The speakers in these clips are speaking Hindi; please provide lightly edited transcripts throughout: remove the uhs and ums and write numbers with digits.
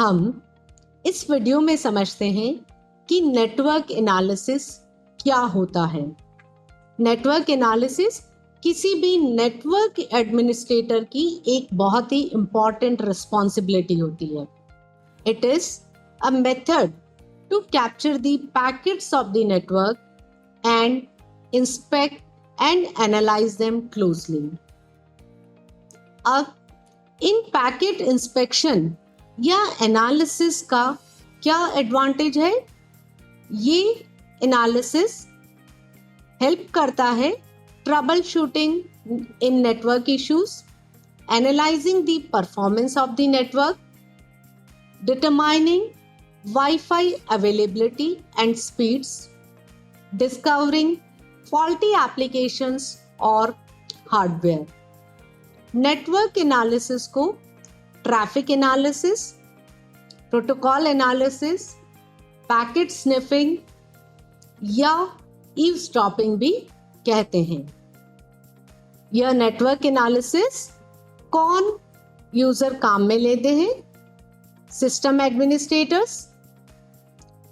हम इस वीडियो में समझते हैं कि नेटवर्क एनालिसिस क्या होता है। नेटवर्क एनालिसिस किसी भी नेटवर्क एडमिनिस्ट्रेटर की एक बहुत ही इम्पॉर्टेंट रिस्पॉन्सिबिलिटी होती है। It is a method to capture the packets of the network and inspect and analyse them closely. अब इन पैकेट इंस्पेक्शन या एनालिसिस का क्या एडवांटेज है? ये एनालिसिस हेल्प करता है troubleshooting in network issues, analysing the performance of the network, determining wifi availability and speeds, discovering faulty applications और हार्डवेयर। नेटवर्क एनालिसिस को traffic analysis, protocol analysis, packet sniffing या ईवस्टॉपिंग भी कहते हैं। यह नेटवर्क एनालिसिस कौन यूजर काम में लेते हैं? System administrators,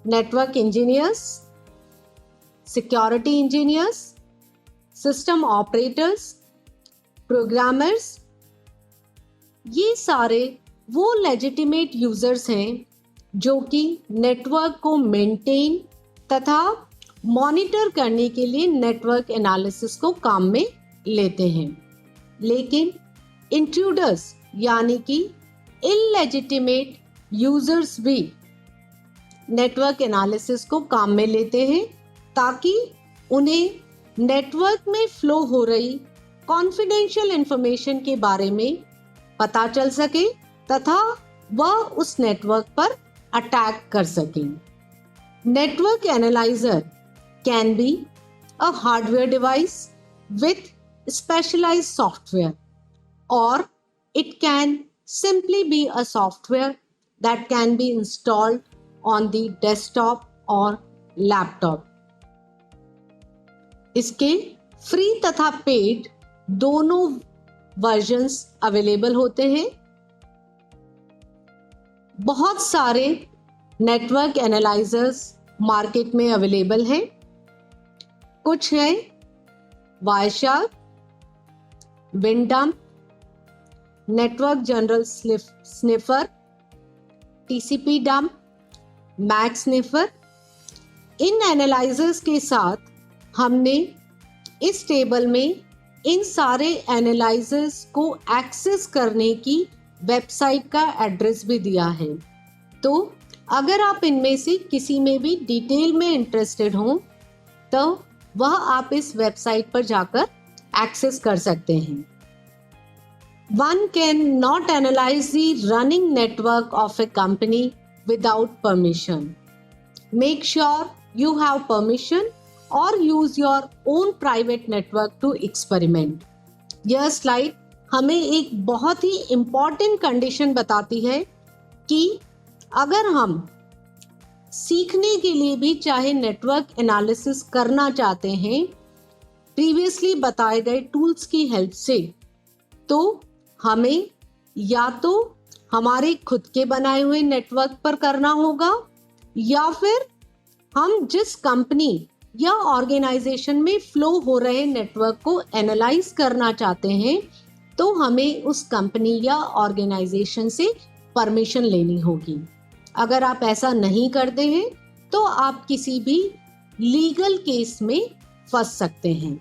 network engineers, security engineers, system operators, programmers. ये सारे वो लेजिटिमेट यूजर्स हैं जो कि नेटवर्क को मेंटेन तथा मॉनिटर करने के लिए नेटवर्क एनालिसिस को काम में लेते हैं। लेकिन इंट्रूडर्स यानी कि इललेजिटिमेट यूजर्स भी नेटवर्क एनालिसिस को काम में लेते हैं ताकि उन्हें नेटवर्क में फ्लो हो रही कॉन्फिडेंशियल इंफॉर्मेशन के बारे में पता चल सके तथा वह उस नेटवर्क पर अटैक कर सके। Network analyser can be a hardware device with specialised software और it can simply be a software that can be installed on the desktop or laptop. इसके फ्री तथा पेड दोनों वर्जन्स अवेलेबल होते हैं। बहुत सारे नेटवर्क एनालाइजर्स मार्केट में अवेलेबल हैं। कुछ हैं Wireshark, Windump, network general sniffer, TCP dump, Mac sniffer. इन एनालाइजर्स के साथ हमने इस टेबल में इन सारे एनालाइजर्स को एक्सेस करने की वेबसाइट का एड्रेस भी दिया है। तो अगर आप इनमें से किसी में भी डिटेल में इंटरेस्टेड हो तो वह आप इस वेबसाइट पर जाकर एक्सेस कर सकते हैं। One cannot analyze the running network of a company without permission. Make sure you have permission or use your own private network to experiment. यह स्लाइड हमें एक बहुत ही इम्पॉर्टेंट कंडीशन बताती है कि अगर हम सीखने के लिए भी चाहे नेटवर्क एनालिसिस करना चाहते हैं प्रीवियसली बताए गए टूल्स की हेल्प से, तो हमें या तो हमारे खुद के बनाए हुए नेटवर्क पर करना होगा या फिर हम जिस कंपनी या ऑर्गेनाइजेशन में फ्लो हो रहे नेटवर्क को एनालाइज करना चाहते हैं तो हमें उस कंपनी या ऑर्गेनाइजेशन से परमिशन लेनी होगी। अगर आप ऐसा नहीं करते हैं तो आप किसी भी लीगल केस में फंस सकते हैं।